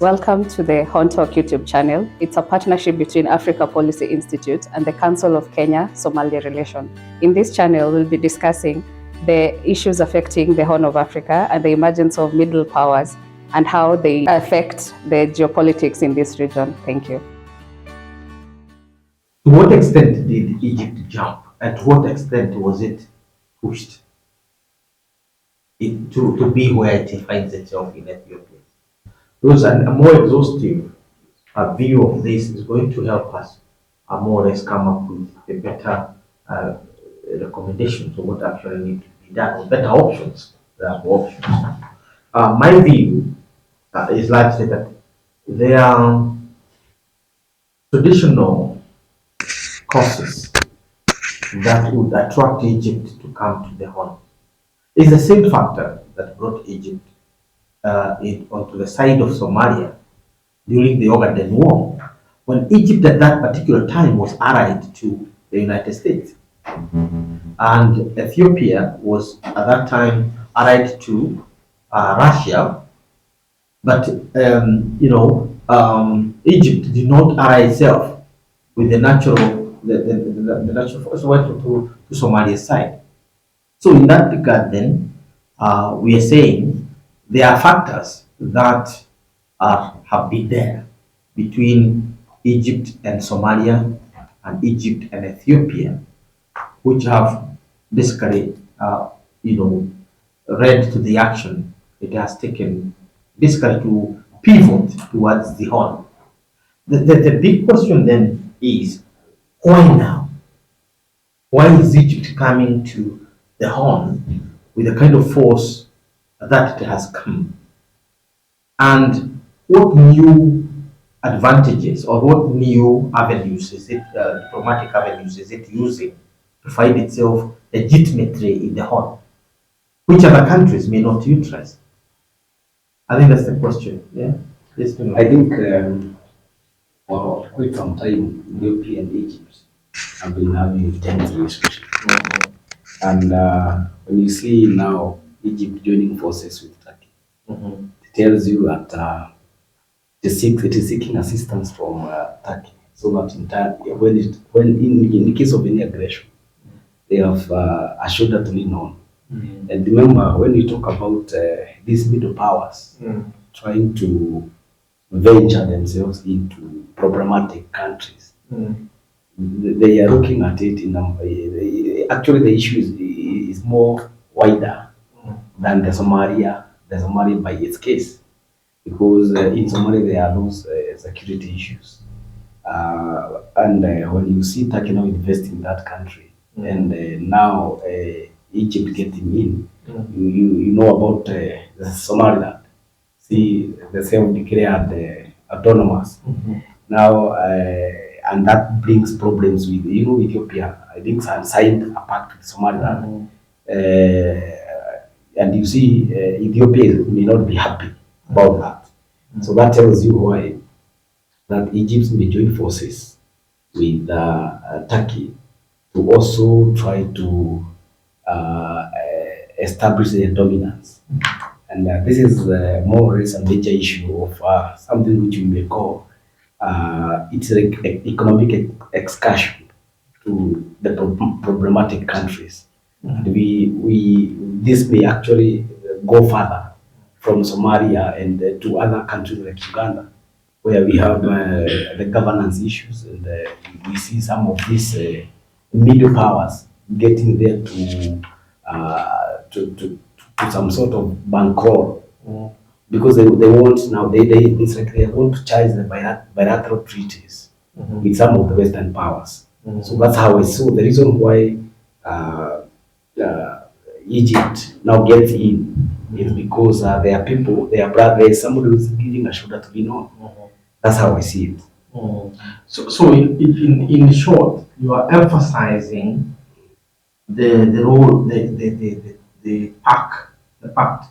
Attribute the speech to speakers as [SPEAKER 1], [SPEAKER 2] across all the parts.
[SPEAKER 1] Welcome to the Horn Talk YouTube channel. It's a partnership between Africa Policy Institute and the Council of Kenya-Somalia Relation. In this channel, we'll be discussing the issues affecting the Horn of Africa and the emergence of middle powers and how they affect the geopolitics in this region. Thank you.
[SPEAKER 2] To what extent did Egypt jump, and to what extent was it pushed to be where it finds itself in Ethiopia? Because a more exhaustive view of this is going to help us more or less come up with a better recommendations of what actually needs to be done, or better options. My view is largely that there are traditional causes that would attract Egypt to come to the Horn. It's the same factor that brought Egypt onto the side of Somalia during the Ogaden War, when Egypt at that particular time was allied to the United States. And Ethiopia was at that time allied to Russia, but Egypt did not ally itself with the natural force went to Somalia's side. So in that regard, then we are saying there are factors that have been there between Egypt and Somalia and Egypt and Ethiopia, which have basically, led to the action it has taken, basically to pivot towards the Horn. The big question then is, why now? Why is Egypt coming to the Horn with the kind of force that it has come? And what new advantages or what new avenues is it, diplomatic avenues is it using to find itself legitimately in the Horn, which other countries may not utilize? I think that's the question. Yeah. Yes,
[SPEAKER 3] I think for quite some time, Ethiopia and Egypt have been having tense relationship. And when you see now Egypt joining forces with Turkey, it tells you that it is seeking assistance from Turkey, so that in time, when in the case of any aggression, they have a shoulder to lean on. And remember, when we talk about these middle powers trying to venture themselves into problematic countries, they are looking at it in actually the issue is more wider than the Somalia by its case, because in Somalia there are those security issues, and when you see Turkey now investing in that country, and now Egypt getting in, you know about Somaliland. See, the self-declared autonomous. Now, and that brings problems with, Ethiopia. I think signed a pact with Somaliland. And you see, Ethiopia may not be happy about that. So that tells you why that Egypt may join forces with Turkey to also try to establish their dominance. And this is more or less a major issue of something which we may call it's like economic excursion to the problematic countries. And this may actually go further from Somalia and to other countries like Uganda, where we have the governance issues, and we see some of these middle powers getting there to some sort of bankroll, because they want now it's like they want to charge the bilateral treaties with some of the Western powers. So that's how I saw the reason why Egypt now gets in is because there are people, there is somebody who's giving a shoulder to lean on. That's how I see it.
[SPEAKER 2] So in short, you are emphasizing the role, the pact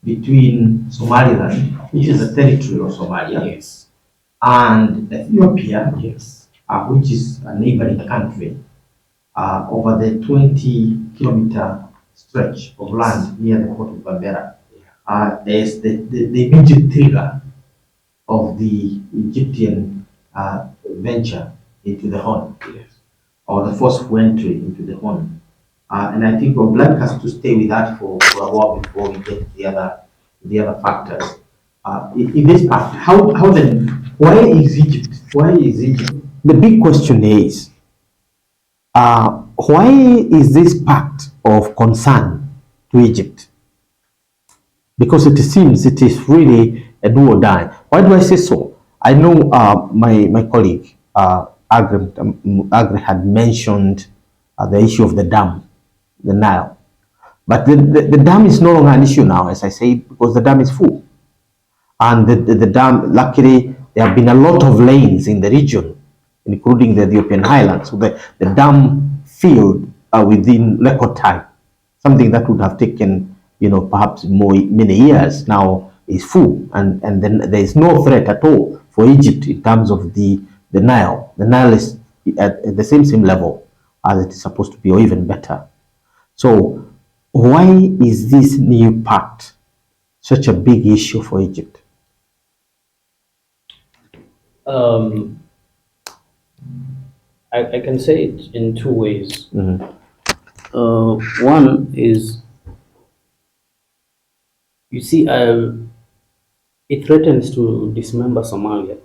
[SPEAKER 2] between Somaliland, which is a territory of Somalia,
[SPEAKER 3] Yes,
[SPEAKER 2] and Ethiopia,
[SPEAKER 3] yes,
[SPEAKER 2] which is a neighboring country, over the 20-kilometer stretch of land near the port of Berbera. There's the immediate trigger of the Egyptian venture into the Horn,
[SPEAKER 3] Yes.
[SPEAKER 2] or the forceful entry into the Horn. And I think we'd like us to stay with that for a while before we get to the other factors. In this part, how then, why is Egypt? Why is Egypt? The big question is, why is this pact of concern to Egypt? Because it seems it is really a do or die. Why do I say so? I know my colleague Agri had mentioned the issue of the dam, the Nile. But the dam is no longer an issue now, as I say, because the dam is full. And the dam, luckily, there have been a lot of lanes in the region, including the Ethiopian highlands. So the dam filled within record time. Something that would have taken, perhaps many years now is full. And then there is no threat at all for Egypt in terms of the Nile. The Nile is at the same level as it is supposed to be, or even better. So why is this new pact such a big issue for Egypt?
[SPEAKER 4] Um, I can say it in two ways. One is, you see, it threatens to dismember Somalia,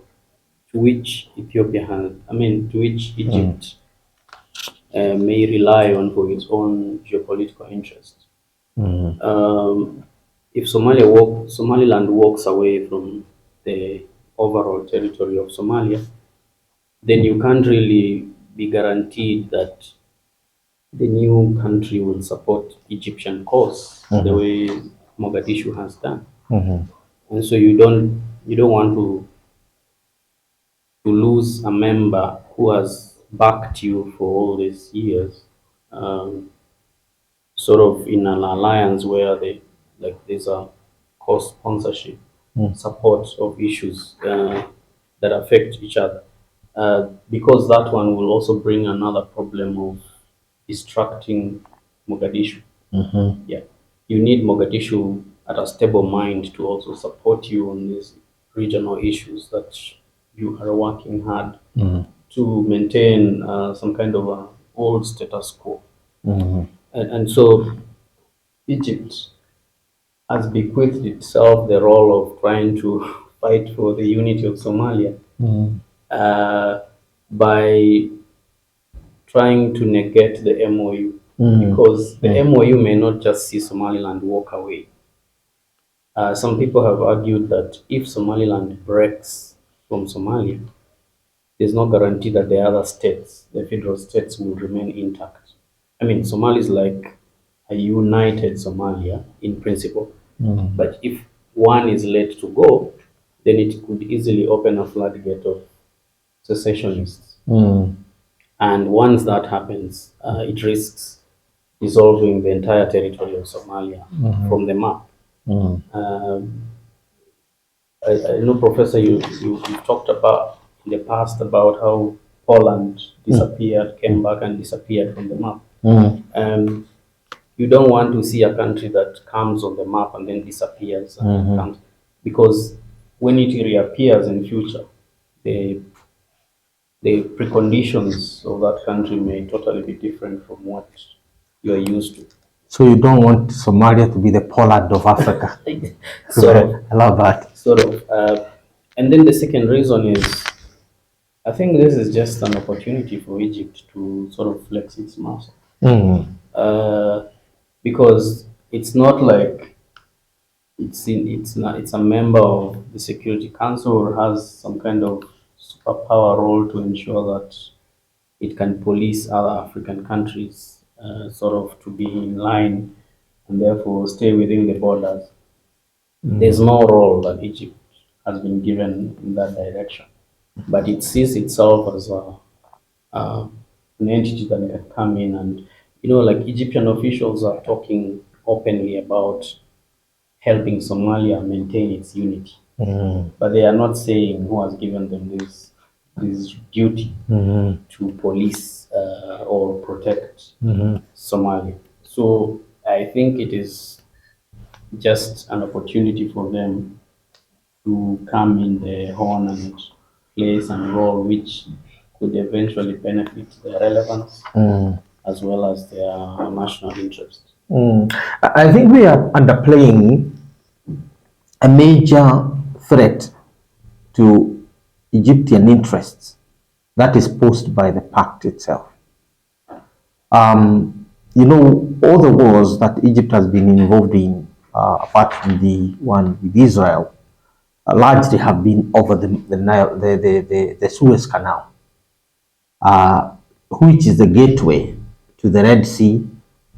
[SPEAKER 4] to which to which Egypt may rely on for its own geopolitical interests. If Somaliland walks away from the overall territory of Somalia, then you can't really be guaranteed that the new country will support Egyptian cause the way Mogadishu has done. And so you don't want to lose a member who has backed you for all these years, sort of in an alliance where there's a co-sponsorship support of issues that affect each other. Because that one will also bring another problem of distracting Mogadishu. Yeah, you need Mogadishu at a stable mind to also support you on these regional issues that you are working hard to maintain some kind of a old status quo. And so Egypt has bequeathed itself the role of trying to fight for the unity of Somalia by trying to negate the MOU, because the MOU may not just see Somaliland walk away. Some people have argued that if Somaliland breaks from Somalia, there's no guarantee that the other states, the federal states, will remain intact. I mean, Somalia is like a united Somalia in principle, but if one is let to go, then it could easily open a floodgate of secessionists. And once that happens, it risks dissolving the entire territory of Somalia from the map. I know, Professor, you talked about in the past about how Poland disappeared, came back and disappeared from the map. You don't want to see a country that comes on the map and then disappears, and comes, because when it reappears in future, the preconditions of that country may totally be different from what you are used to.
[SPEAKER 2] So you don't want Somalia to be the Poland of Africa.
[SPEAKER 4] Sort of.
[SPEAKER 2] I love that.
[SPEAKER 4] Sort of. And then the second reason is, I think this is just an opportunity for Egypt to sort of flex its muscle. Because it's not like it's a member of the Security Council or has some kind of superpower role to ensure that it can police other African countries, sort of to be in line and therefore stay within the borders. There's no role that Egypt has been given in that direction, but it sees itself as an entity that can come in and, like Egyptian officials are talking openly about helping Somalia maintain its unity, but they are not saying who has given them this duty to police or protect Somalia. So I think it is just an opportunity for them to come in the horn and play some role which could eventually benefit their relevance as well as their national interest.
[SPEAKER 2] I think we are underplaying a major threat to Egyptian interests that is posed by the pact itself. You know, all the wars that Egypt has been involved in, apart from the one with Israel, largely have been over the Nile, the Suez Canal, which is the gateway to the Red Sea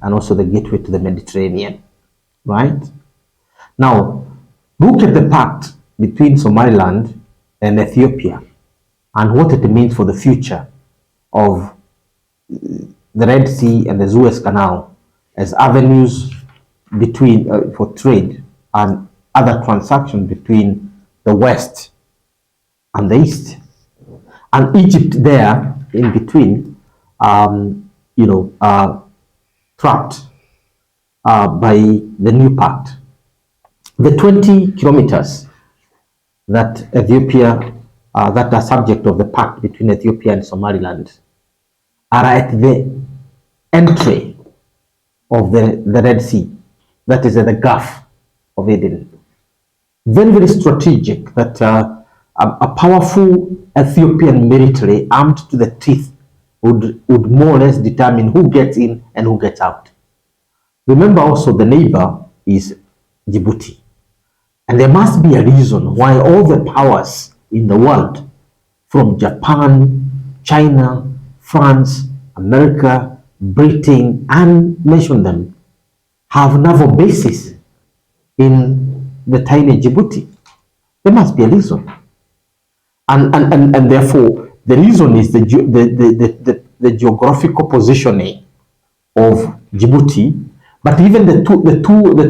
[SPEAKER 2] and also the gateway to the Mediterranean, right? Now, look at the pact between Somaliland and Ethiopia and what it means for the future of the Red Sea and the Suez Canal as avenues between for trade and other transactions between the West and the East, and Egypt there in between, trapped by the new pact. The 20 kilometers that Ethiopia, that are subject of the pact between Ethiopia and Somaliland, are at the entry of the Red Sea, that is at the Gulf of Eden. Very, very strategic that a powerful Ethiopian military armed to the teeth would more or less determine who gets in and who gets out. Remember also the neighbor is Djibouti. And there must be a reason why all the powers in the world, from Japan, China, France, America, Britain, and mention them, have naval bases in the tiny Djibouti. There must be a reason. And therefore, the reason is the geographical positioning of Djibouti, but even the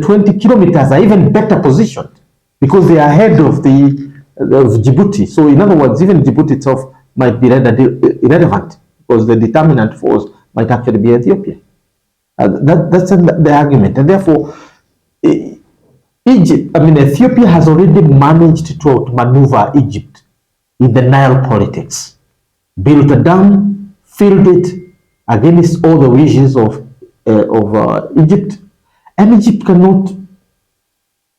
[SPEAKER 2] 20 kilometers are even better positioned because they are ahead of Djibouti. So in other words, even Djibouti itself might be rendered irrelevant because the determinant force might actually be Ethiopia. That's the argument, and therefore, Ethiopia has already managed to outmaneuver Egypt in the Nile politics, built a dam, filled it against all the wishes of Egypt, and Egypt cannot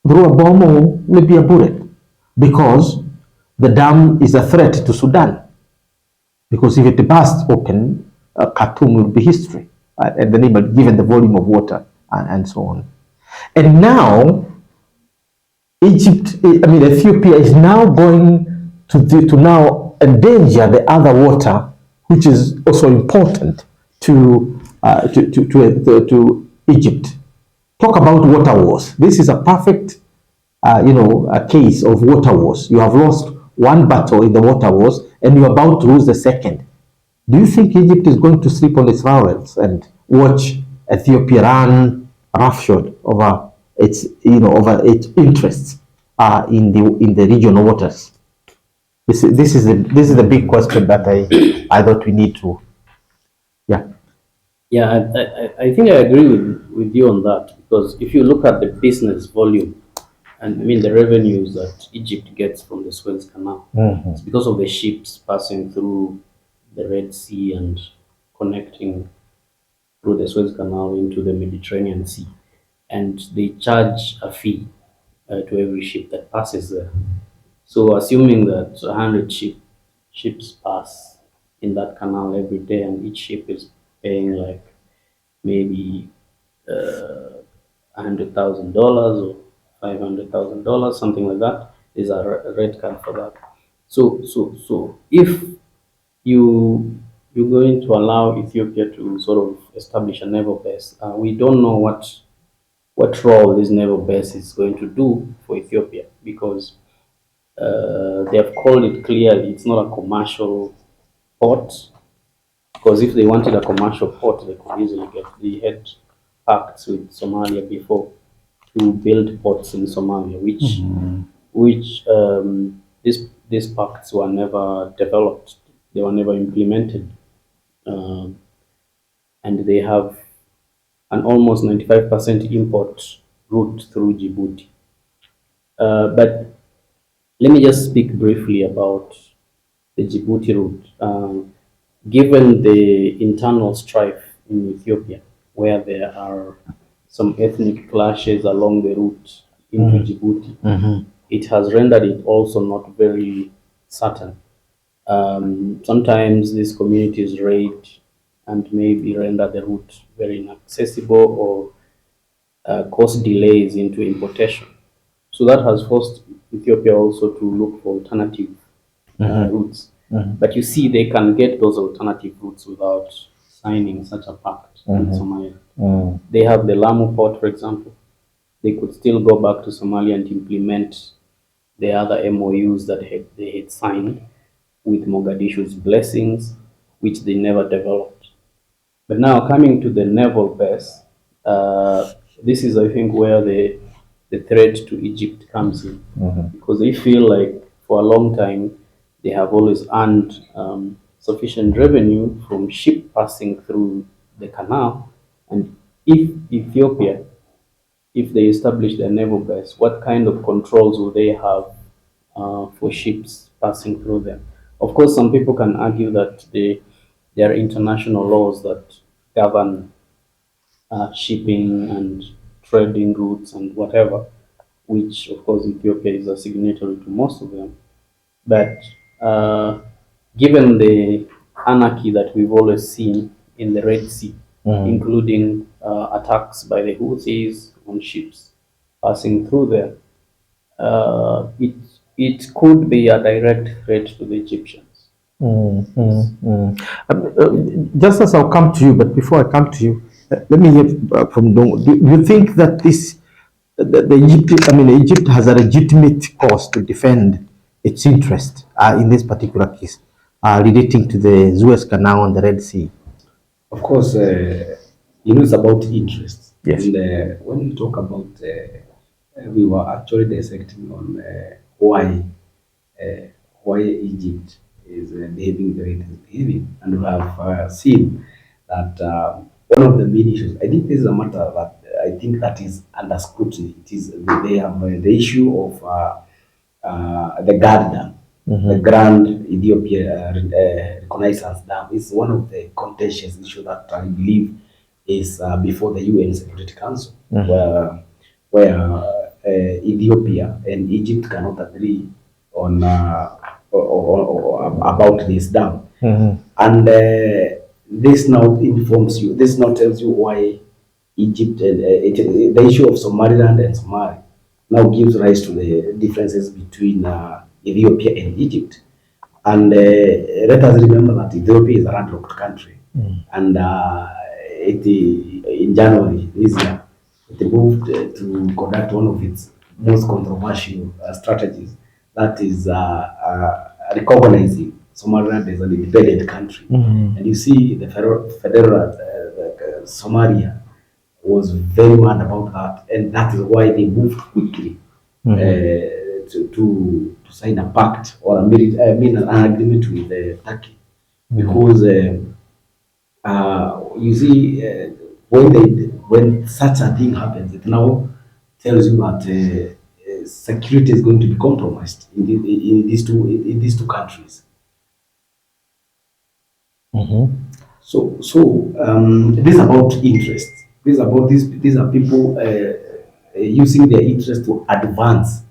[SPEAKER 2] throw a bomb or maybe a bullet because the dam is a threat to Sudan. Because if it bursts open, Khartoum will be history, and the neighbor, given the volume of water and so on. And now, Ethiopia is now going to now endanger the other water, which is also important to Egypt. Talk about water wars. This is a perfect, a case of water wars. You have lost one battle in the water wars, and you're about to lose the second. Do you think Egypt is going to sleep on its laurels and watch Ethiopia run roughshod over its interests in the regional waters? This is the big question that I thought we need to. Yeah.
[SPEAKER 4] Yeah, I think I agree with you on that, because if you look at the business volume and the revenues that Egypt gets from the Suez Canal, it's because of the ships passing through the Red Sea and connecting through the Suez Canal into the Mediterranean Sea. And they charge a fee to every ship that passes there. So assuming that 100 ships pass in that canal every day, and each ship is paying like maybe $100,000 or $500,000, something like that, there's a red card for that. So if you're going to allow Ethiopia to sort of establish a naval base, we don't know what role this naval base is going to do for Ethiopia, because they have called it clearly it's not a commercial port. Because if they wanted a commercial port, they could easily get the head pacts with Somalia before to build ports in Somalia, which these pacts were never developed, they were never implemented, and they have an almost 95% import route through Djibouti. But Let me just speak briefly about the Djibouti route. Given the internal strife in Ethiopia, where there are some ethnic clashes along the route into Djibouti, it has rendered it also not very certain. Sometimes these communities raid and maybe render the route very inaccessible or cause delays into importation. So that has forced Ethiopia also to look for alternative routes. But you see, they can get those alternative routes without signing such a pact with Somalia. They have the Lamu port, for example. They could still go back to Somalia and implement the other MOUs that they had signed with Mogadishu's blessings, which they never developed. But now coming to the naval base, this is, I think, where the threat to Egypt comes in, because they feel like for a long time they have always earned sufficient revenue from ship passing through the canal, and if Ethiopia, if they establish their naval base, what kind of controls will they have for ships passing through them? Of course, some people can argue that there are international laws that govern shipping and trading routes and whatever, which of course Ethiopia is a signatory to most of them. But given the anarchy that we've always seen in the Red Sea, including attacks by the Houthis on ships passing through there, it could be a direct threat to the Egyptians.
[SPEAKER 2] Just as I'll come to you, but before I come to you, let me hear from Dong. Do you think that Egypt has a legitimate cause to defend its interest in this particular case relating to the Suez Canal and the Red Sea?
[SPEAKER 3] Of course, it's about interest.
[SPEAKER 2] Yes.
[SPEAKER 3] And when we talk about, we were actually dissecting on why Egypt is behaving the way it is behaving, and we have seen that one of the main issues. I think this is a matter that I think that is under scrutiny. It is they have the issue of the GAD dam, the Grand Ethiopia Reconnaissance Dam. Is one of the contentious issues that I believe is before the UN Security Council, where Ethiopia and Egypt cannot agree on about this dam, and this now informs you. This now tells you why Egypt and the issue of Somaliland and Somalia now gives rise to the differences between Ethiopia and Egypt. And let us remember that Ethiopia is a landlocked country, and in January this year, it moved to conduct one of its most controversial strategies, that is recognizing Somaliland as an independent country. And you see the federal Somalia was very mad about that, and that is why they moved quickly to sign a pact or an agreement with Turkey, because you see when such a thing happens, it now tells you that security is going to be compromised in these two countries. So this is about interest. This is about these are people using their interest to advance,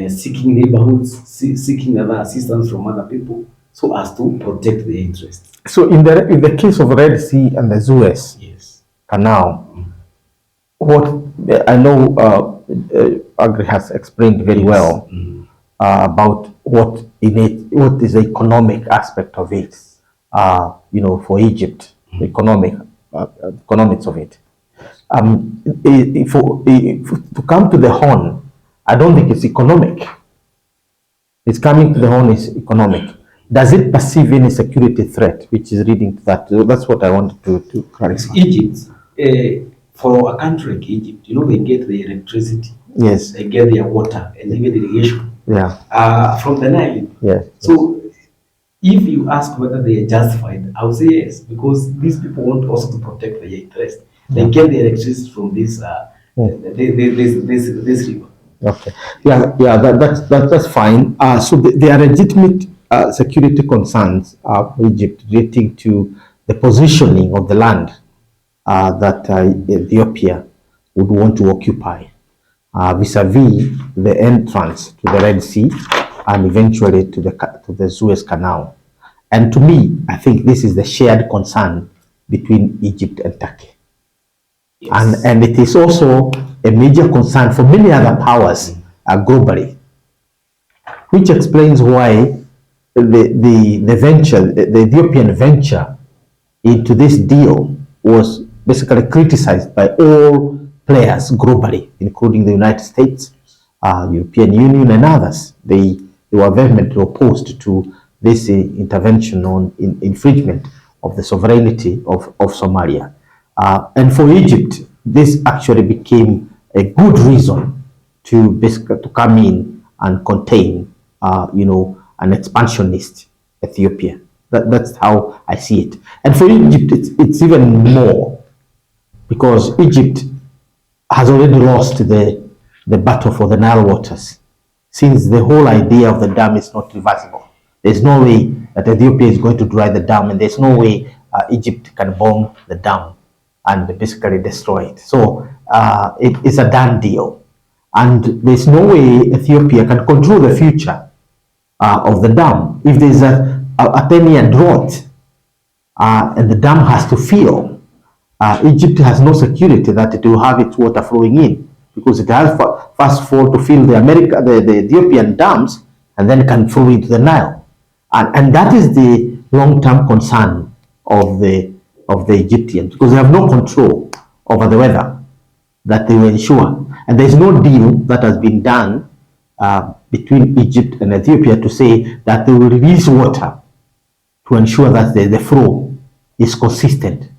[SPEAKER 3] seeking neighborhoods, seeking other assistance from other people, so as to protect their interests.
[SPEAKER 2] So in the case of Red Sea and the Suez Canal, what I know Agri has explained very well about what is the economic aspect of it. For Egypt, the economics of it. To come to the Horn, I don't think it's economic. It's coming to the Horn is economic. Does it perceive any security threat, which is leading to that? That's what I wanted to clarify.
[SPEAKER 3] Egypt, for a country like Egypt, they get the electricity.
[SPEAKER 2] Yes.
[SPEAKER 3] They get their water and even irrigation.
[SPEAKER 2] Yeah.
[SPEAKER 3] From the Nile.
[SPEAKER 2] Yes.
[SPEAKER 3] So if you ask whether they are justified, I would say yes, because these people want also to protect their interest. They get their electricity from this river.
[SPEAKER 2] Okay. Yeah, that's fine. So there are legitimate security concerns of Egypt relating to the positioning of the land that Ethiopia would want to occupy vis-a-vis the entrance to the Red Sea and eventually to the Suez Canal. And to me, I think this is the shared concern between Egypt and Turkey.
[SPEAKER 4] Yes.
[SPEAKER 2] And it is also a major concern for many other powers globally, which explains why the venture, the Ethiopian venture into this deal was basically criticized by all players globally, including the United States, European Union, and others. They were vehemently opposed to this intervention on infringement of the sovereignty of Somalia. And for Egypt, this actually became a good reason to basically to come in and contain, an expansionist Ethiopia. That's how I see it. And for Egypt, it's even more because Egypt has already lost the battle for the Nile waters, since the whole idea of the dam is not reversible. There's no way that Ethiopia is going to dry the dam, and there's no way Egypt can bomb the dam and basically destroy it. So it is a done deal. And there's no way Ethiopia can control the future of the dam. If there's a 10-year drought and the dam has to fill, Egypt has no security that it will have its water flowing in, because it has first of all to fill the Ethiopian dams and then can flow into the Nile. And that is the long-term concern of the Egyptians, because they have no control over the weather that they will ensure. And there's no deal that has been done between Egypt and Ethiopia to say that they will release water to ensure that the flow is consistent,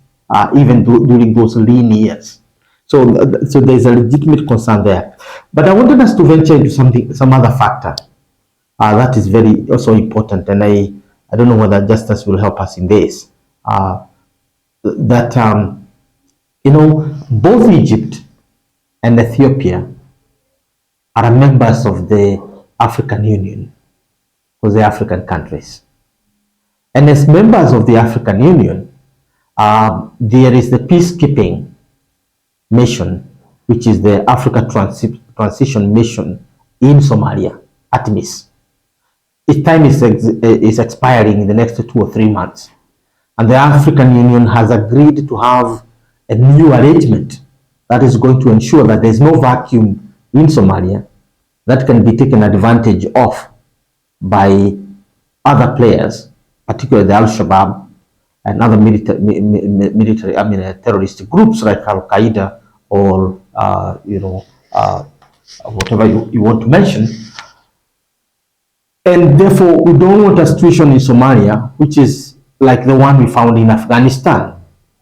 [SPEAKER 2] even during those lean years. So there's a legitimate concern there. But I wanted us to venture into some other factor that is very also important, and I don't know whether Justice will help us in this. That both Egypt and Ethiopia are members of the African Union, because they're African countries. And as members of the African Union, there is the peacekeeping mission, which is the Africa Transition Mission in Somalia, ATMIS. Its time is expiring in the next 2 or 3 months. And the African Union has agreed to have a new arrangement that is going to ensure that there's no vacuum in Somalia that can be taken advantage of by other players, particularly the Al-Shabaab and other terrorist groups like Al-Qaeda or whatever you want to mention. And therefore, we don't want a situation in Somalia which is like the one we found in Afghanistan,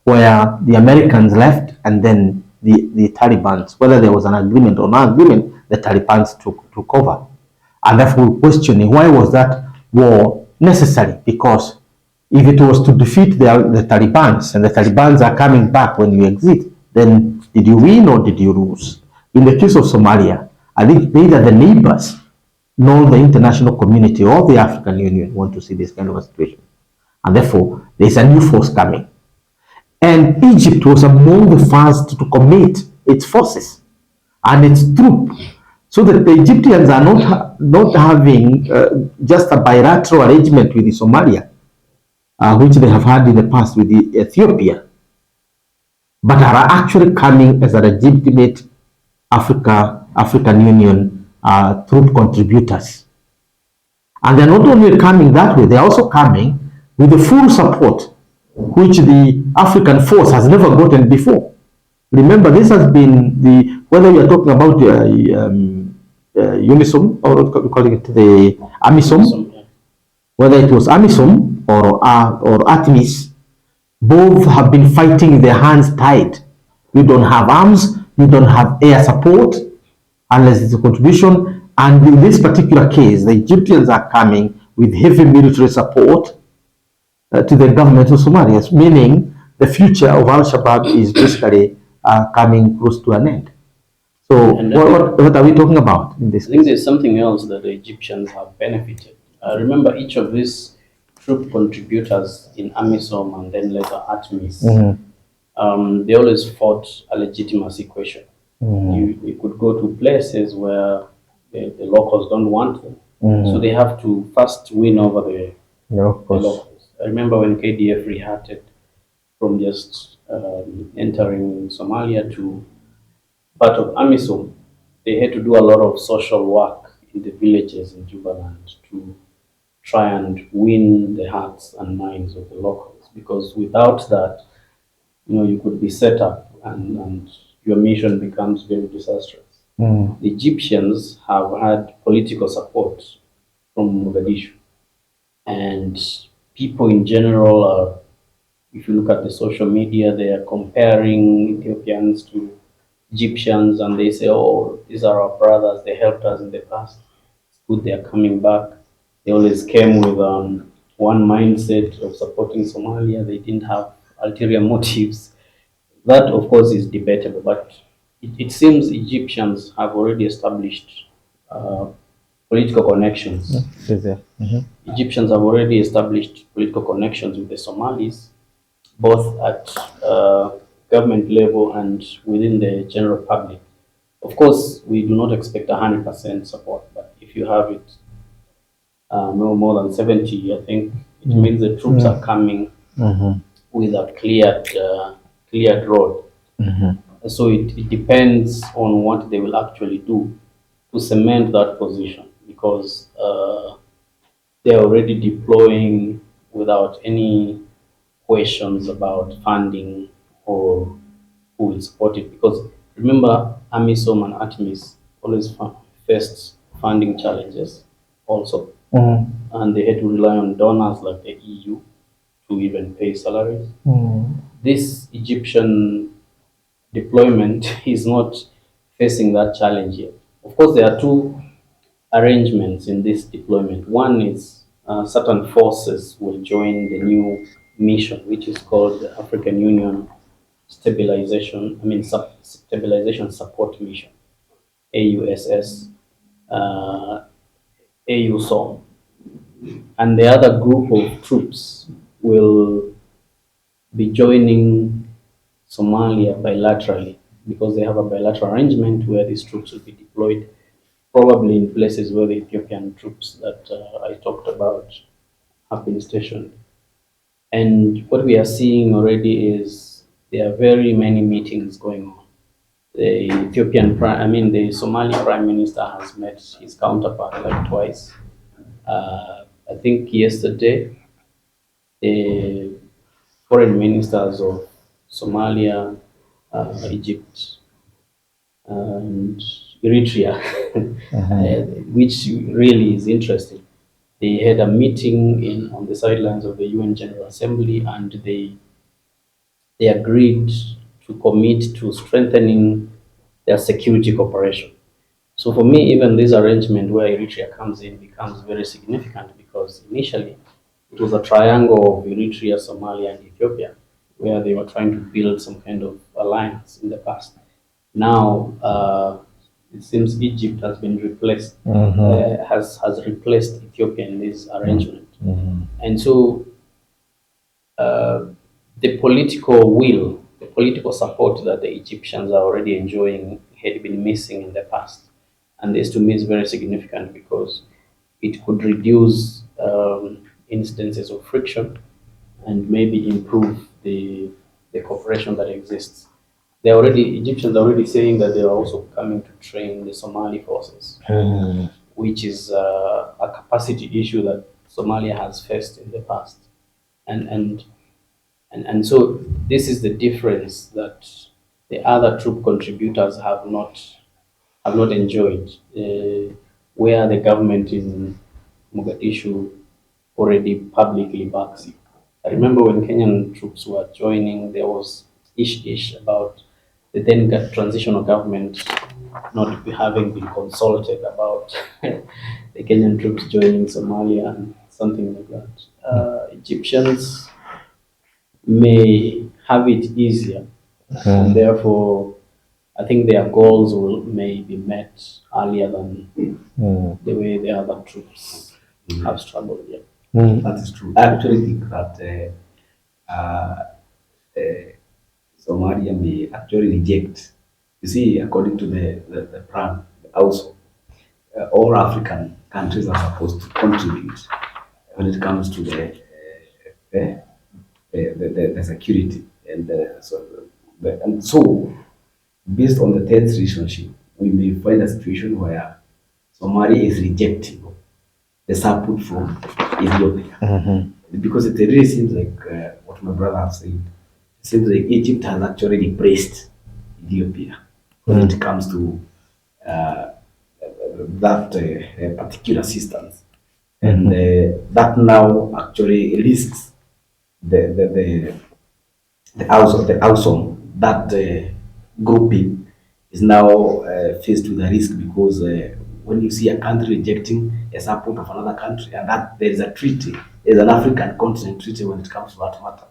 [SPEAKER 2] where the Americans left and then the Taliban, whether there was an agreement or no agreement, the Taliban took over. And therefore, we're questioning, why was that war necessary? Because if it was to defeat the Taliban, and the Taliban are coming back when you exit, then did you win or did you lose? In the case of Somalia, I think neither the neighbors nor the international community or the African Union want to see this kind of a situation. And therefore, there's a new force coming. And Egypt was among the first to commit its forces and its troops, so that the Egyptians are not having just a bilateral arrangement with Somalia, which they have had in the past with Ethiopia, but are actually coming as a legitimate African Union troop contributors. And they're not only coming that way, they're also coming with the full support which the African force has never gotten before. Remember, this has been whether you're talking about UNISOM or calling it the AMISOM, whether it was AMISOM or ATMIS, both have been fighting with their hands tied. You don't have arms, you don't have air support unless it's a contribution. And in this particular case, the Egyptians are coming with heavy military support to the government of Somalia, meaning the future of Al-Shabaab is basically coming close to an end. So
[SPEAKER 4] And
[SPEAKER 2] what are we talking about in this
[SPEAKER 4] I think
[SPEAKER 2] case?
[SPEAKER 4] there's something else that the Egyptians have benefited. Remember, each of these troop contributors in AMISOM and then later ATMIS, they always fought a legitimacy question. You could go to places where the locals don't want them. So they have to first win over
[SPEAKER 2] Yeah, of
[SPEAKER 4] the
[SPEAKER 2] course.
[SPEAKER 4] locals. I remember when KDF rehatted from just entering Somalia to part of AMISOM, they had to do a lot of social work in the villages in Jubaland to try and win the hearts and minds of the locals. Because without that, you could be set up and your mission becomes very disastrous. The Egyptians have had political support from Mogadishu, and people in general are, if you look at the social media, they are comparing Ethiopians to Egyptians, and they say, "Oh, these are our brothers. They helped us in the past. It's good they are coming back." They always came with one mindset of supporting Somalia. They didn't have ulterior motives. That, of course, is debatable, but it seems Egyptians have already established political connections.
[SPEAKER 2] Is there?
[SPEAKER 4] Egyptians have already established political connections with the Somalis, both at government level and within the general public. Of course, we do not expect 100% support, but if you have it no more than 70, I think it means the troops are coming with a cleared road. So it depends on what they will actually do to cement that position, because they're already deploying without any questions about funding or who will support it. Because remember, AMISOM and ATMIS always faced funding challenges also, and they had to rely on donors like the EU to even pay salaries. This Egyptian deployment is not facing that challenge yet. Of course, there are two arrangements in this deployment. One is certain forces will join the new mission, which is called the African Union Stabilization Support Mission, AUSS, AUSOM. And the other group of troops will be joining Somalia bilaterally, because they have a bilateral arrangement where these troops will be deployed probably in places where the Ethiopian troops that I talked about have been stationed. And what we are seeing already is there are very many meetings going on. The Somali Prime Minister has met his counterpart like twice. I think yesterday, the foreign ministers of Somalia, Egypt, and Eritrea, which really is interesting. They had a meeting on the sidelines of the UN General Assembly, and they agreed to commit to strengthening their security cooperation. So for me, even this arrangement where Eritrea comes in becomes very significant, because initially it was a triangle of Eritrea, Somalia, and Ethiopia, where they were trying to build some kind of alliance in the past. Now it seems Egypt has been replaced, has replaced Ethiopia in this arrangement, and so the political will, the political support that the Egyptians are already enjoying had been missing in the past. And this to me is very significant, because it could reduce instances of friction and maybe improve the cooperation that exists. Egyptians are already saying that they are also coming to train the Somali forces, which is a capacity issue that Somalia has faced in the past. And so this is the difference that the other troop contributors have not enjoyed, where the government in Mogadishu already publicly backs it. I remember when Kenyan troops were joining, there was ish about the then transitional government not having been consulted about the Kenyan troops joining Somalia and something like that. Egyptians may have it easier, and therefore I think their goals may be met earlier than the way the other troops have struggled. Yeah.
[SPEAKER 3] That is true. I actually think that Somalia may actually reject. You see, according to the plan, also, all African countries are supposed to contribute when it comes to the security. And so, based on the tense relationship, we may find a situation where Somalia is rejecting the support from Ethiopia. Because it really seems like what my brother has said. It seems like Egypt has actually replaced Ethiopia when it comes to that particular assistance, and that now actually risks the outcome that grouping is now faced with a risk because when you see a country rejecting a support of another country, and that there is a treaty, there's an African continent treaty when it comes to that matter,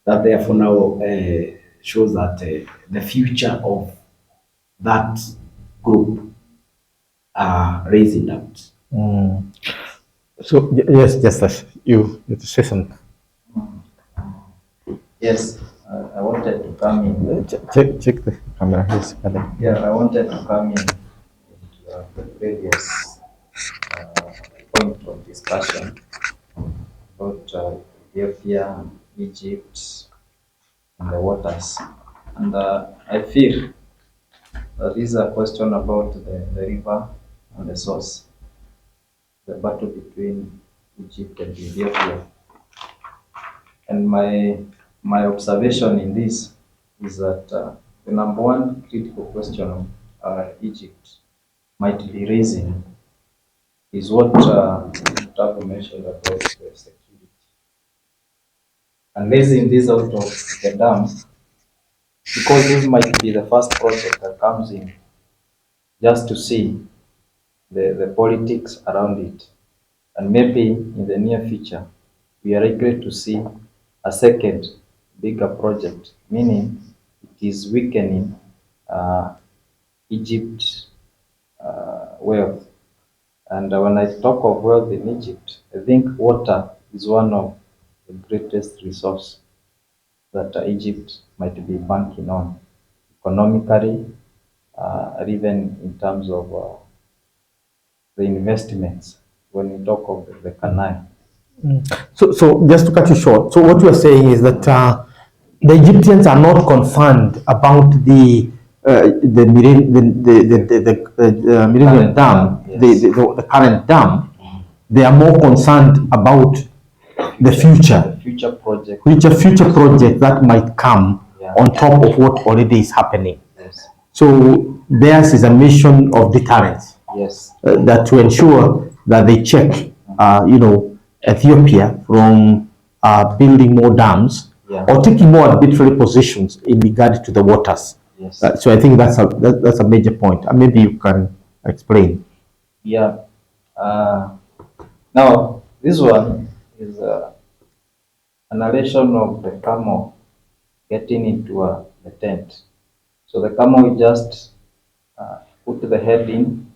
[SPEAKER 3] that therefore now shows that the future of that group are raising doubts.
[SPEAKER 2] So yes, Justice, you say something.
[SPEAKER 5] Yes, I wanted to come in.
[SPEAKER 2] Check the camera. Yes, madam.
[SPEAKER 5] Yeah, I wanted to come in into the previous point of discussion about Ethiopia, Egypt, and the waters. And I feel that this is a question about the river and the source, the battle between Egypt and Ethiopia. And my observation in this is that the number one critical question Egypt might be raising is what Gustavo mentioned about the security. And raising this out of the dam, because this might be the first project that comes in, just to see the politics around it. And maybe in the near future, we are likely to see a second bigger project, meaning it is weakening Egypt's wealth. And when I talk of wealth in Egypt, I think water is one of the greatest resource that Egypt might be banking on economically, or even in terms of the investments when we talk of the canal.
[SPEAKER 2] So just to cut you short, so what you are saying is that the Egyptians are not concerned about the Millennium
[SPEAKER 5] Current
[SPEAKER 2] Dam,
[SPEAKER 5] dam, yes.
[SPEAKER 2] the current dam. They are more concerned about the future
[SPEAKER 5] Future project.
[SPEAKER 2] future project that might come
[SPEAKER 5] Yeah.
[SPEAKER 2] on top of what already is happening.
[SPEAKER 5] Yes.
[SPEAKER 2] So theirs is a mission of deterrence,
[SPEAKER 5] Yes.
[SPEAKER 2] that to ensure that they check, Ethiopia from building more dams,
[SPEAKER 5] Yeah.
[SPEAKER 2] or taking more arbitrary positions in regard to the waters.
[SPEAKER 5] Yes.
[SPEAKER 2] So I think that's a major point. Maybe you can explain.
[SPEAKER 5] Yeah. Now, this one is a narration of the camel getting into the tent. So the camel will just put the head in,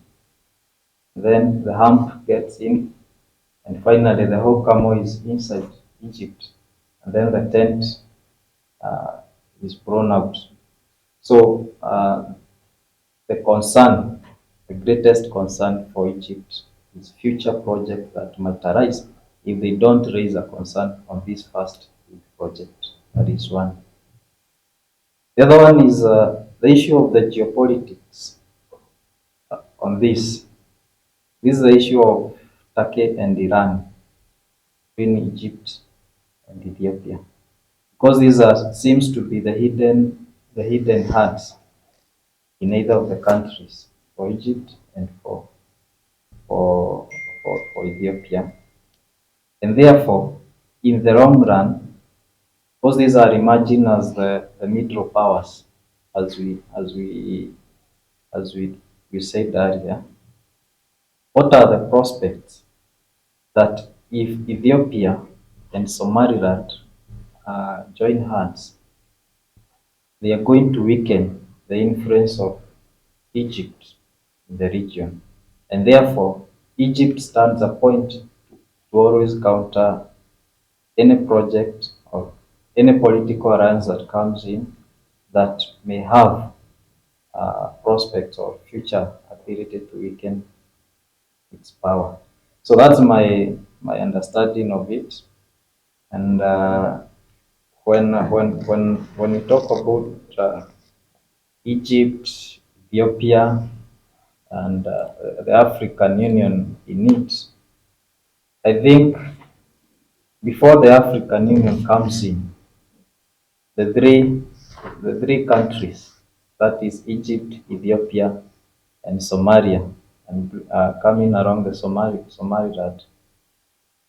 [SPEAKER 5] then the hump gets in, and finally the whole camel is inside Egypt, and then the tent is blown out. So the concern, the greatest concern for Egypt is future projects that might arise if they don't raise a concern on this first project. That is one. The other one is the issue of the geopolitics on this. This is the issue of Turkey and Iran between Egypt and Ethiopia, because these seems to be the hidden hands in either of the countries, for Egypt and for Ethiopia. And therefore, in the long run, because these are emerging as the middle powers, as we said earlier, what are the prospects that if Ethiopia and Somaliland join hands, they are going to weaken the influence of Egypt in the region. And therefore, Egypt stands a point to always counter any project or any political alliance that comes in that may have prospects or future ability to weaken its power. So that's my understanding of it. And when we talk about Egypt, Ethiopia, and the African Union in it, I think before the African Union comes in, the three countries, that is Egypt, Ethiopia, and Somalia, and coming along the Somaliland,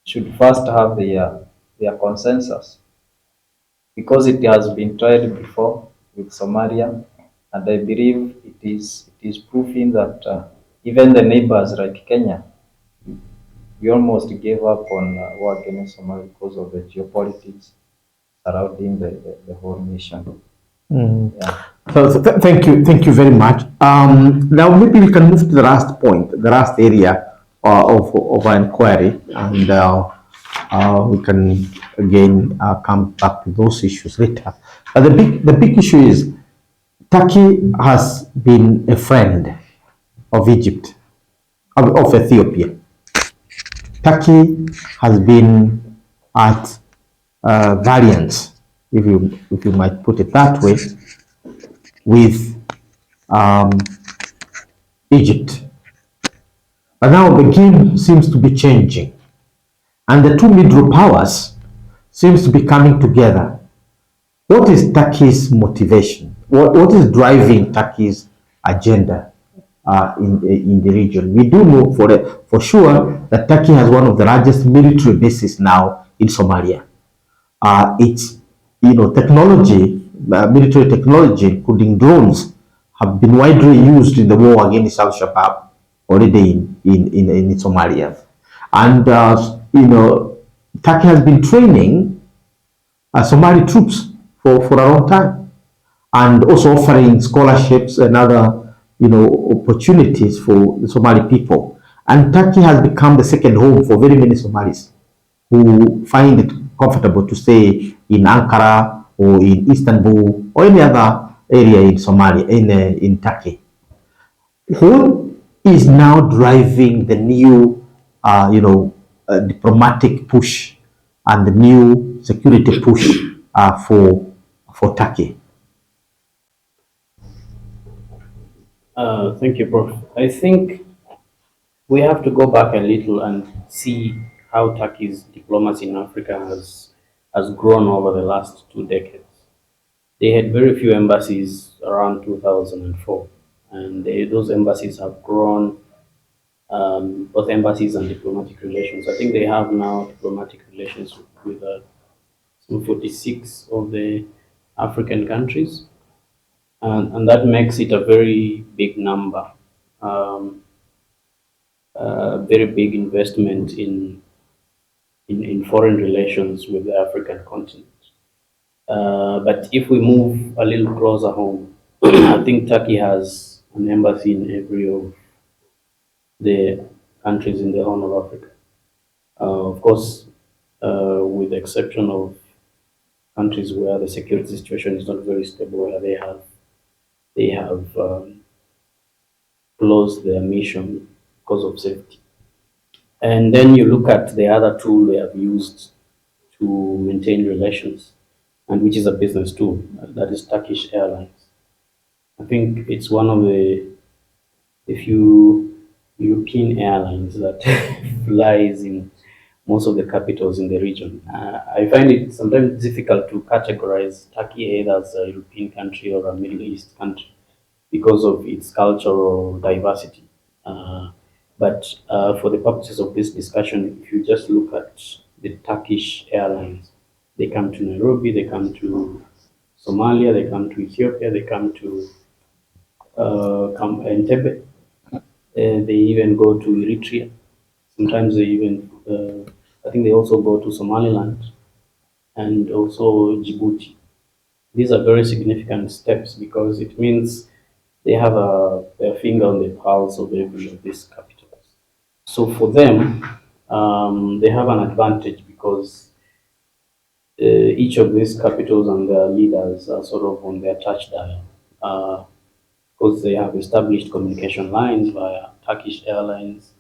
[SPEAKER 5] should first have their consensus, because it has been tried before with Somalia, and I believe it is proving that even the neighbors like Kenya, we almost gave up on war against Somalia because of the geopolitics surrounding the whole nation. Yeah.
[SPEAKER 2] So thank you very much. Now maybe we can move to the last point, the last area of our inquiry, and we can again come back to those issues later. But the big issue is Turkey has been a friend of Egypt, of Ethiopia. Turkey has been at variance, if you might put it that way, with um, Egypt. But now the game seems to be changing, and the two middle powers seems to be coming together. What is Turkey's motivation? What is driving Turkey's agenda in the region? We do know for sure that Turkey has one of the largest military bases now in Somalia. Its technology, military technology, including drones, have been widely used in the war against Al Shabaab already in Somalia, and Turkey has been training Somali troops for a long time, and also offering scholarships and other opportunities for the Somali people. And Turkey has become the second home for very many Somalis who find it comfortable to stay in Ankara or in Istanbul or any other area in Somalia, in Turkey. Who is now driving the new, diplomatic push and the new security push for Turkey?
[SPEAKER 4] Thank you, Prof. I think we have to go back a little and see how Turkey's diplomacy in Africa has grown over the last 2 decades. They had very few embassies around 2004, and those embassies have grown, both embassies and diplomatic relations. I think they have now diplomatic relations with some 46 of the African countries, and that makes it a very big number, very big investment in foreign relations with the African continent. But if we move a little closer home, I think Turkey has an embassy in every of the countries in the Horn of Africa. Of course, with the exception of countries where the security situation is not very stable, where they have closed their mission because of safety. And then you look at the other tool they have used to maintain relations, and which is a business tool, that is Turkish Airlines. I think it's one of the few European airlines that flies in most of the capitals in the region. I find it sometimes difficult to categorize Turkey either as a European country or a Middle East country because of its cultural diversity. But for the purposes of this discussion, if you just look at the Turkish Airlines, they come to Nairobi, they come to Somalia, they come to Ethiopia, they come to Entebbe, they even go to Eritrea. Sometimes they even, I think they also go to Somaliland and also Djibouti. These are very significant steps because it means they have their finger on the pulse of every of these capitals. So for them, they have an advantage because each of these capitals and their leaders are sort of on their touch dial. Because they have established communication lines via Turkish Airlines,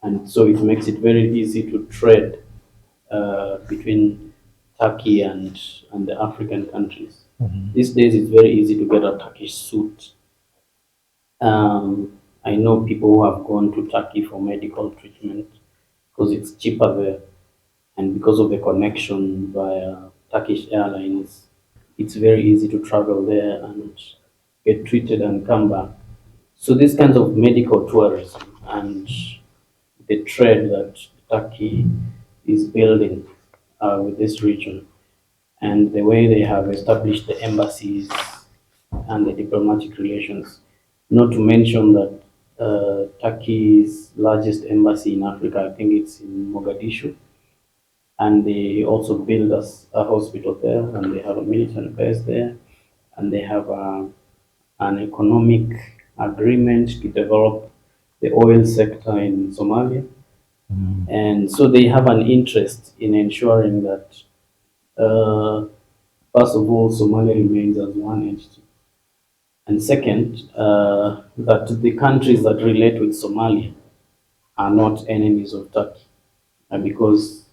[SPEAKER 4] and so it makes it very easy to trade between Turkey and the African countries. These days, it's very easy to get a Turkish suit. I know people who have gone to Turkey for medical treatment because it's cheaper there, and because of the connection via Turkish Airlines, it's very easy to travel there and get treated and come back. So these kinds of medical tourism and the trade that Turkey is building with this region, and the way they have established the embassies and the diplomatic relations, not to mention that Turkey's largest embassy in Africa, I think it's in Mogadishu, and they also build a hospital there, and they have a military base there, and they have an economic agreement to develop the oil sector in Somalia. And so they have an interest in ensuring that, first of all, Somalia remains as one entity. And second, that the countries that relate with Somalia are not enemies of Turkey. And because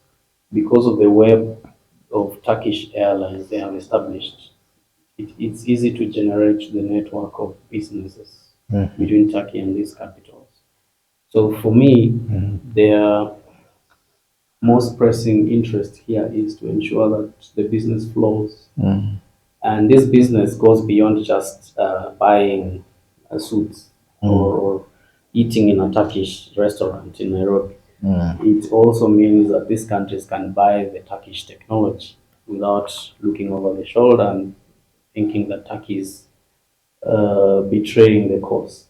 [SPEAKER 4] of the web of Turkish airlines they have established, it's easy to generate the network of businesses between Turkey and these capitals. So for me, their most pressing interest here is to ensure that the business flows. And this business goes beyond just buying suits or eating in a Turkish restaurant in Nairobi. It also means that these countries can buy the Turkish technology without looking over the shoulder and thinking that Turkey is betraying the cause.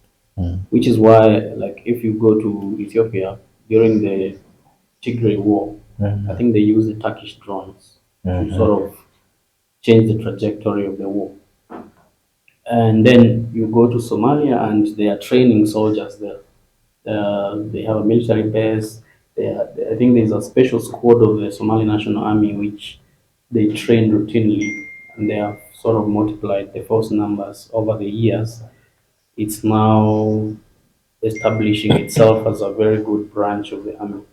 [SPEAKER 4] Which is why, like, if you go to Ethiopia during the Tigray War, I think they used the Turkish drones to sort of change the trajectory of the war. And then you go to Somalia and they are training soldiers there. They have a military base. I think there's a special squad of the Somali National Army which they train routinely, and they have sort of multiplied the force numbers over the years. It's now establishing itself as a very good branch of the army.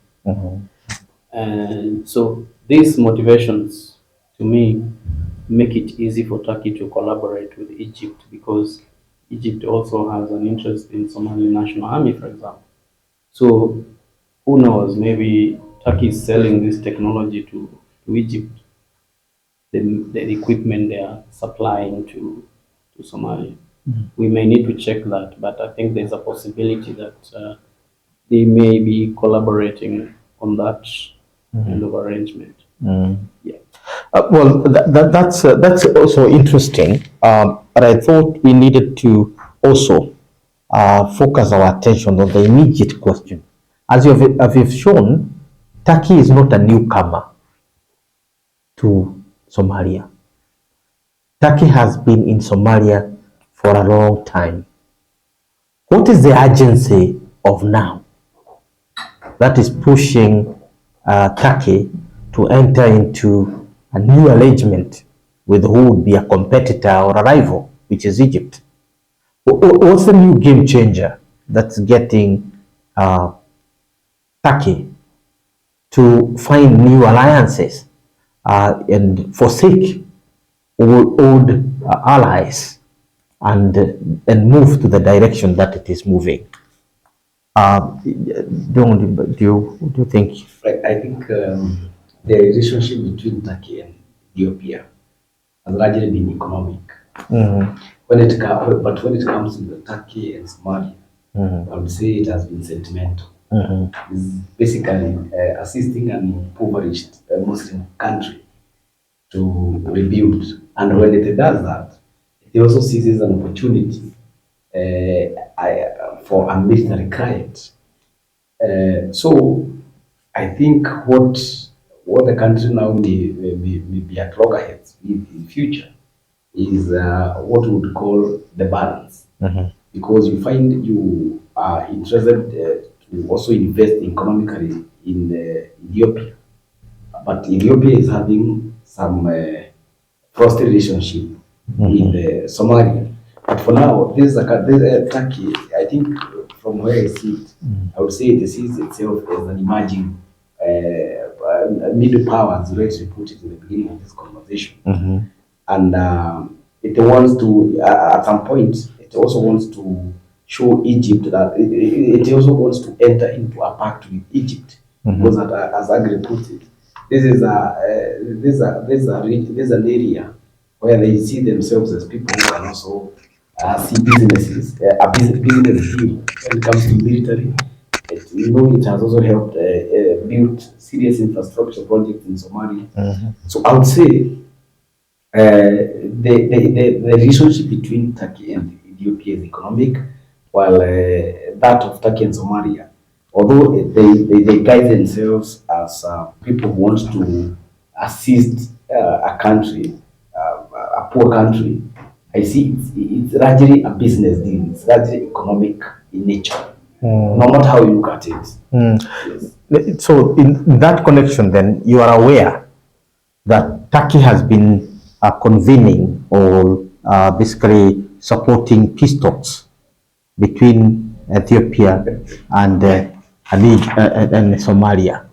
[SPEAKER 4] And so these motivations, to me, make it easy for Turkey to collaborate with Egypt because Egypt also has an interest in Somali National Army, for example. So who knows, maybe Turkey is selling this technology to Egypt, the equipment they are supplying to Somalia. We may need to check that, but I think there's a possibility that they may be collaborating on that kind of arrangement. Yeah.
[SPEAKER 2] That's also interesting. But I thought we needed to also focus our attention on the immediate question. As you've shown, Turkey is not a newcomer to Somalia. Turkey has been in Somalia for a long time. What is the urgency of now that is pushing Turkey to enter into a new arrangement with who would be a competitor or a rival, which is Egypt? What's the new game changer that's getting Turkey to find new alliances and forsake old allies and move to the direction that it is moving? Do you think?
[SPEAKER 3] I think the relationship between Turkey and Ethiopia has largely been economic. When it comes to the Turkey and Somalia, I would say it has been sentimental. It's basically assisting an impoverished Muslim country to rebuild, and when it does that, it also seizes an opportunity for a military client. So I think what the country now may be at loggerheads with in future is what we would call the balance. because you find you are interested to also invest economically in Ethiopia, but Ethiopia is having some close relationship with Somalia. But for now, this Turkey, I think from where I see it, I would say it sees itself as an emerging middle power, as Rex put it in the beginning of this conversation. And it wants to, at some point, it also wants to show Egypt that it also wants to enter into a pact with Egypt. Because as Agri put it, this is an area where they see themselves as people who can also see businesses, a business deal when it comes to military. It has also helped build serious infrastructure projects in Somalia. So I would say the relationship between Turkey and Ethiopia is economic, while that of Turkey and Somalia, although they guide themselves as people who want to assist a country, a poor country, I see it's largely a business deal. It's largely economic in nature, no matter how you look at it. Yes.
[SPEAKER 2] So in that connection, then you are aware that Turkey has been convening or basically supporting peace talks between Ethiopia and Somalia.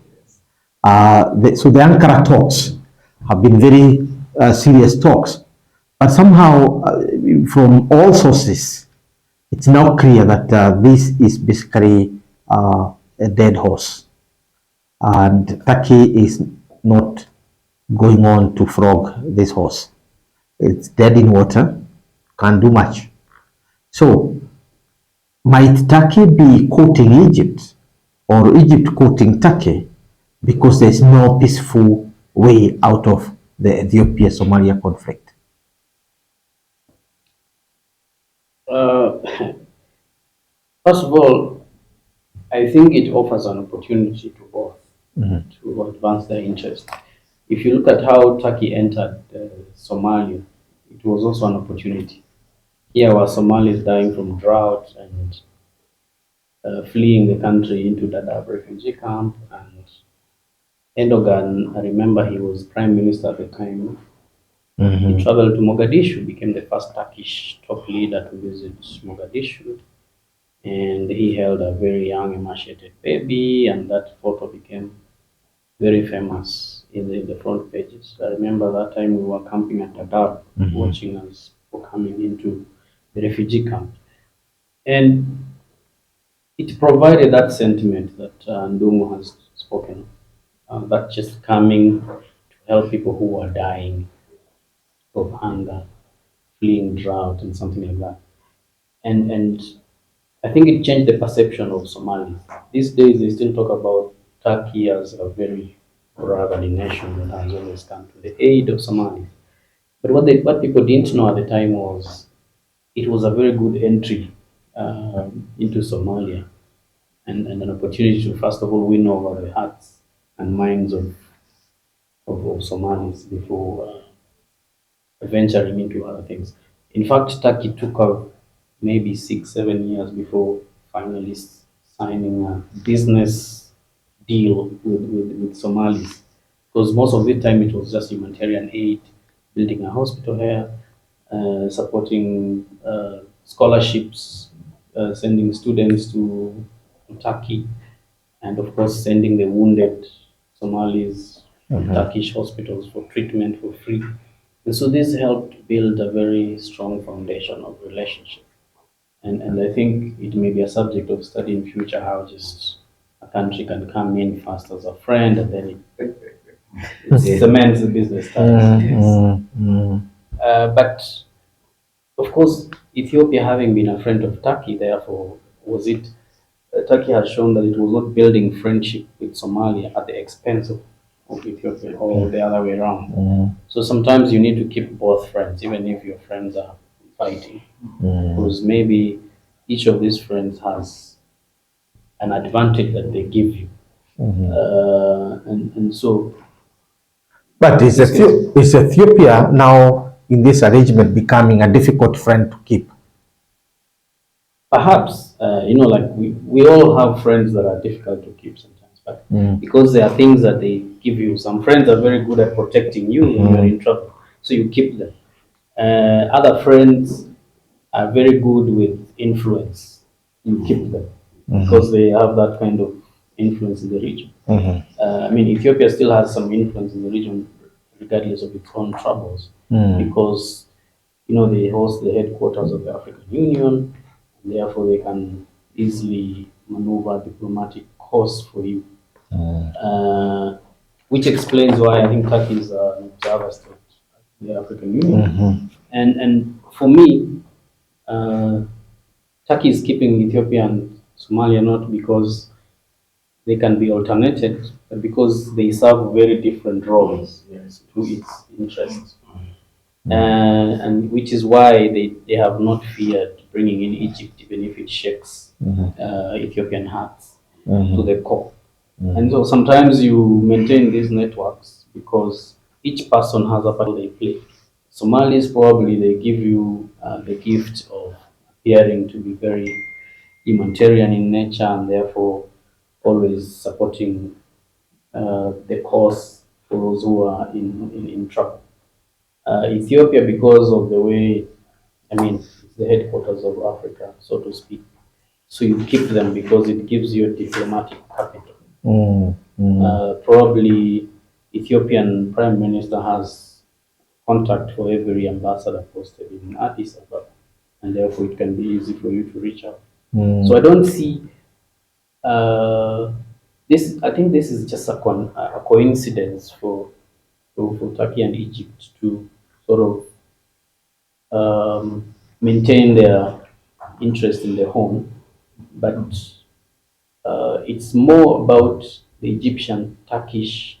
[SPEAKER 2] So the Ankara talks have been very serious talks, but somehow from all sources, it's now clear that this is basically a dead horse, and Turkey is not going on to frog this horse. It's dead in water, can't do much. So might Turkey be quoting Egypt or Egypt quoting Turkey because there's no peaceful way out of the Ethiopia-Somalia conflict?
[SPEAKER 4] First of all, I think it offers an opportunity to both to advance their interest. If you look at how Turkey entered Somalia, it was also an opportunity. Here were Somalis dying from drought and fleeing the country into Dadaab refugee camp. And Erdogan, I remember he was prime minister at the time. He traveled to Mogadishu, became the first Turkish top leader to visit Mogadishu. And he held a very young emaciated baby, and that photo became very famous in the front pages. I remember that time we were camping at Dadaab, watching us coming into the refugee camp. And it provided that sentiment that Ndungu has spoken of, that just coming to help people who are dying of hunger, fleeing drought, and something like that. And I think it changed the perception of Somalis. These days, they still talk about Turkey as a very brotherly nation that has always come to the aid of Somalis. But what people didn't know at the time was it was a very good entry into Somalia and an opportunity to, first of all, win over the hearts and minds of Somalis before venturing into other things. In fact, Turkey took out maybe 6-7 years before finally signing a business deal with Somalis, because most of the time it was just humanitarian aid, building a hospital here, supporting scholarships, sending students to Turkey, and of course sending the wounded Somalis to Turkish hospitals for treatment for free. And so this helped build a very strong foundation of relationship. And I think it may be a subject of study in future, how just a country can come in first as a friend and then it cements the business ties. But of course, Ethiopia having been a friend of Turkey, therefore, Turkey has shown that it was not building friendship with Somalia at the expense of Ethiopia or the other way around. So sometimes you need to keep both friends, even if your friends are fighting, because maybe each of these friends has an advantage that they give you. And so.
[SPEAKER 2] But is Ethiopia now in this arrangement becoming a difficult friend to keep?
[SPEAKER 4] Perhaps, like we all have friends that are difficult to keep sometimes, but because there are things that they give you. Some friends are very good at protecting you when you're in trouble, so you keep them. Other friends are very good with influence. You keep them because they have that kind of influence in the region. I mean, Ethiopia still has some influence in the region, regardless of its own troubles, because they host the headquarters of the African Union, and therefore they can easily maneuver diplomatic course for you, which explains why I think Turkey is an observer state in the African Union. And for me, Turkey is keeping Ethiopia and Somalia not because they can be alternated, but because they serve very different roles to its interests. And which is why they have not feared bringing in Egypt, even if it shakes Ethiopian hearts to the core. And so sometimes you maintain these networks because each person has a part they play. Somalis probably they give you the gift of appearing to be very humanitarian in nature and therefore always supporting the cause for those who are in trouble. Ethiopia, because of the way, I mean, it's the headquarters of Africa, so to speak. So you keep them because it gives you a diplomatic capital. Probably Ethiopian Prime Minister has contact for every ambassador posted in Addis Ababa, and therefore it can be easy for you to reach out. So I don't see this. I think this is just a coincidence for Turkey and Egypt to sort of maintain their interest in the home, but it's more about the Egyptian-Turkish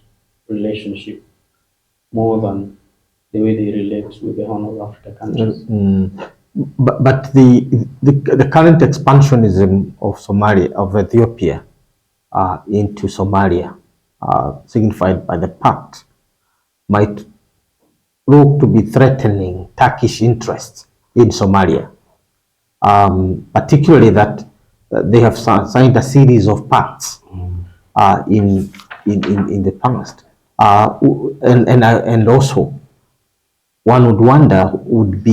[SPEAKER 4] relationship more than the way they relate with the Horn of Africa countries.
[SPEAKER 2] But the current expansionism of Somalia, of Ethiopia, into Somalia, signified by the pact, might look to be threatening Turkish interests in Somalia, particularly that they have signed a series of pacts in the past, and also one would wonder would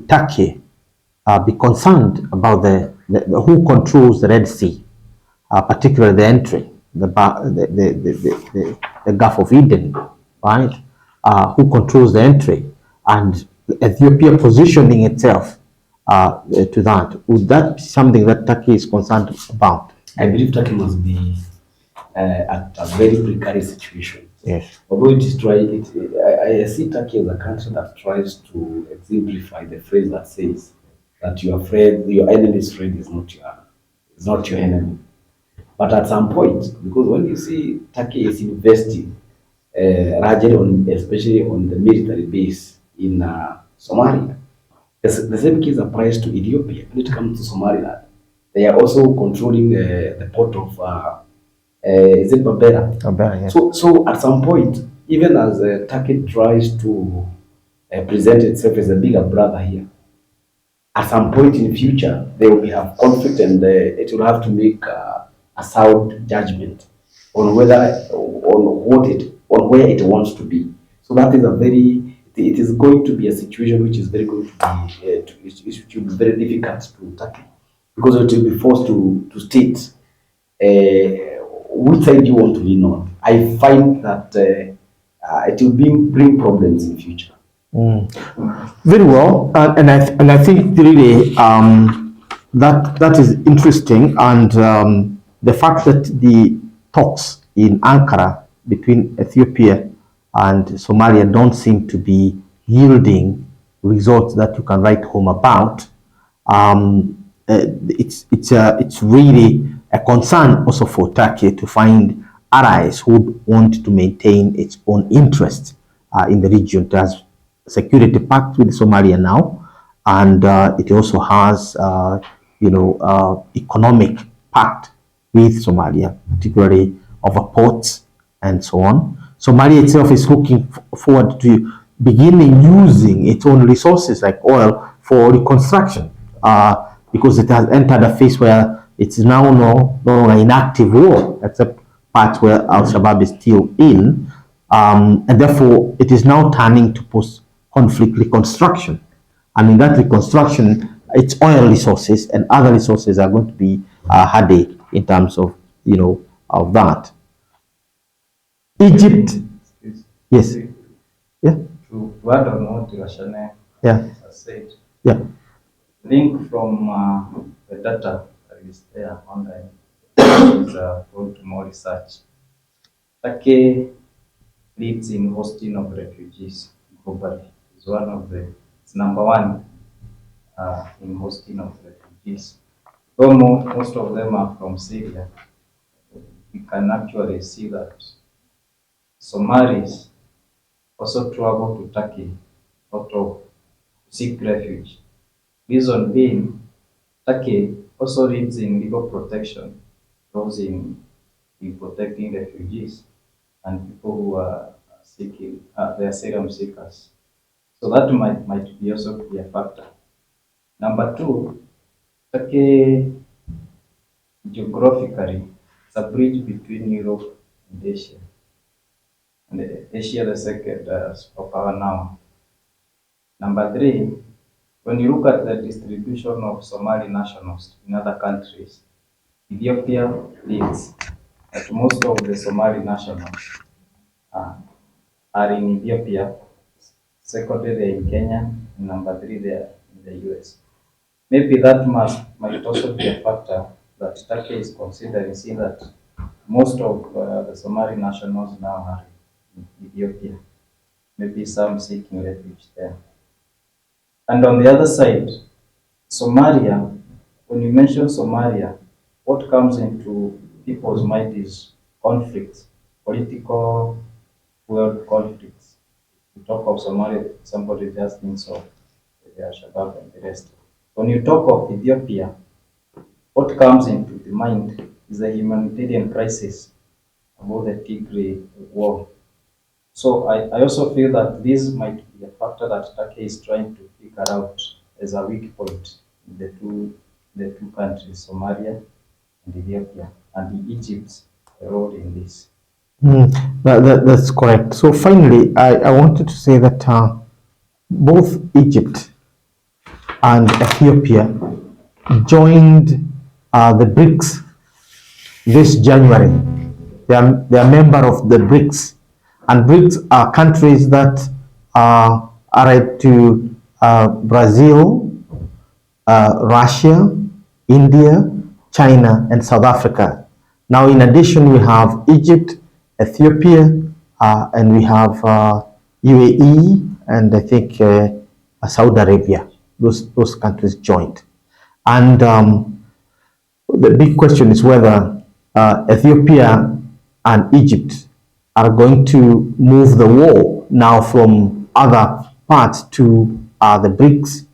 [SPEAKER 2] Turkey be concerned about the who controls the Red Sea, particularly the entry, the Gulf of Eden, right? Who controls the entry, and Ethiopia positioning itself to that. Would that be something that Turkey is concerned about?
[SPEAKER 3] I believe Turkey must be at a very precarious situation.
[SPEAKER 2] Yes.
[SPEAKER 3] Although it is trying, I see Turkey as a country that tries to exemplify the phrase that says that your enemy's friend is not your enemy. But at some point, because when you see Turkey is investing largely especially on the military base in Somalia, the same case applies to Ethiopia. When it comes to Somaliland, they are also controlling the port of is it Berbera?
[SPEAKER 2] Berbera, yes.
[SPEAKER 3] So at some point, even as Turkey tries to present itself as a bigger brother here, at some point in the future, they will have conflict and it will have to make a sound judgment on where it wants to be. So that is it is going to be a situation which is very going to be, it will be very difficult to tackle because it will be forced to state which side you want to lean on. I find that it will bring problems in future.
[SPEAKER 2] Very well, and I think really that is interesting, and the fact that the talks in Ankara between Ethiopia and Somalia don't seem to be yielding results that you can write home about. It's really a concern also for Turkey to find allies who would want to maintain its own interests in the region. It has a security pact with Somalia now, and it also has, economic pact with Somalia, particularly over ports and so on. Somalia itself is looking forward to beginning using its own resources like oil for reconstruction. because it has entered a phase where it's now no longer in active war, except parts where Al-Shabaab is still in. And therefore, it is now turning to post-conflict reconstruction. And in that reconstruction, its oil resources and other resources are going to be a headache in terms of, of that. Egypt, yes, yeah,
[SPEAKER 5] To add on what Rashane
[SPEAKER 2] yeah,
[SPEAKER 5] has said,
[SPEAKER 2] yeah.
[SPEAKER 5] link from the data that is there online is going to more research. Turkey leads in hosting of refugees globally. It's number one in hosting of refugees. Though most of them are from Syria, we can actually see that Somalis also travel to Turkey out of seek refuge. Reason being, Turkey also leads in legal protection, those in protecting refugees and people who are seeking, they are asylum seekers. So that might be also be a factor. Number two, Turkey geographically is a bridge between Europe and Asia. And Asia, the second superpower now. Number three, when you look at the distribution of Somali nationals in other countries, Ethiopia leads. That most of the Somali nationals are in Ethiopia. Secondly, they're in Kenya. And number three, they're in the US. Maybe that might also be a factor that Turkey is considering, seeing that most of the Somali nationals now are in Ethiopia. Maybe some seeking refuge there. And on the other side, Somalia, when you mention Somalia, what comes into people's mind is conflict, political world conflicts. You talk of Somalia, somebody just thinks of the Al-Shabaab and the rest. When you talk of Ethiopia, what comes into the mind is the humanitarian crisis about the Tigray war. So I also feel that this might be a factor that Turkey is trying to figure out as a weak point in the two countries, Somalia and Ethiopia, and Egypt's role in this.
[SPEAKER 2] That's correct. So finally, I wanted to say that both Egypt and Ethiopia joined the BRICS this January. They are member of the BRICS, and BRICS are countries that are allied to Brazil, Russia, India, China, and South Africa. Now, in addition, we have Egypt, Ethiopia, and we have UAE, and I think Saudi Arabia. Those countries joined. And the big question is whether Ethiopia and Egypt are going to move the war now from other parts to the BRICS,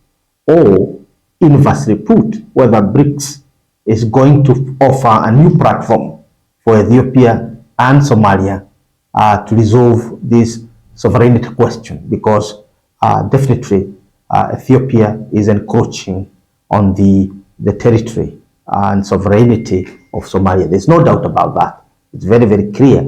[SPEAKER 2] or inversely put, whether BRICS is going to offer a new platform for Ethiopia and Somalia to resolve this sovereignty question, because definitely Ethiopia is encroaching on the territory and sovereignty of Somalia. There's no doubt about that. It's very, very clear.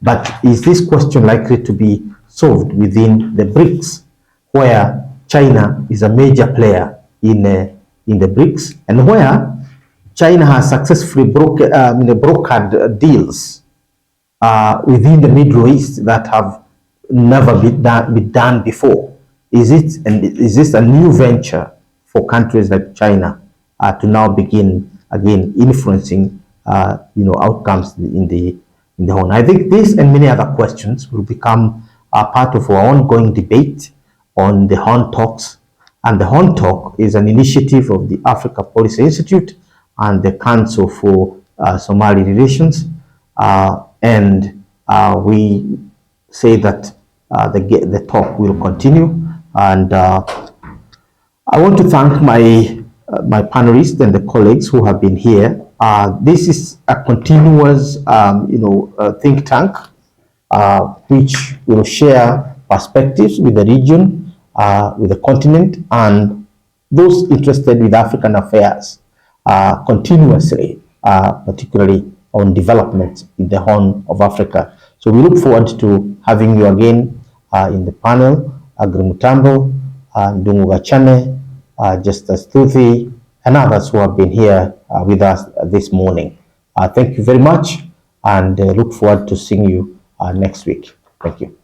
[SPEAKER 2] But is this question likely to be solved within the BRICS, where China is a major player in the BRICS, and where China has successfully brokered deals within the Middle East that have never been done before? Is this a new venture for countries like China to now begin again influencing outcomes in the Horn? I think this and many other questions will become a part of our ongoing debate on the Horn Talks. And the Horn Talk is an initiative of the Africa Policy Institute and the Council for Somali Relations. And we say that the talk will continue. And I want to thank my panelists and the colleagues who have been here. This is a continuous, think tank, which will share perspectives with the region, with the continent, and those interested with African affairs continuously, particularly on development in the Horn of Africa. So we look forward to having you again in the panel, Agrimutambo, Ndungu Gachane, Justice Tuthi, and others who have been here with us this morning. Thank you very much, and look forward to seeing you next week. Thank you.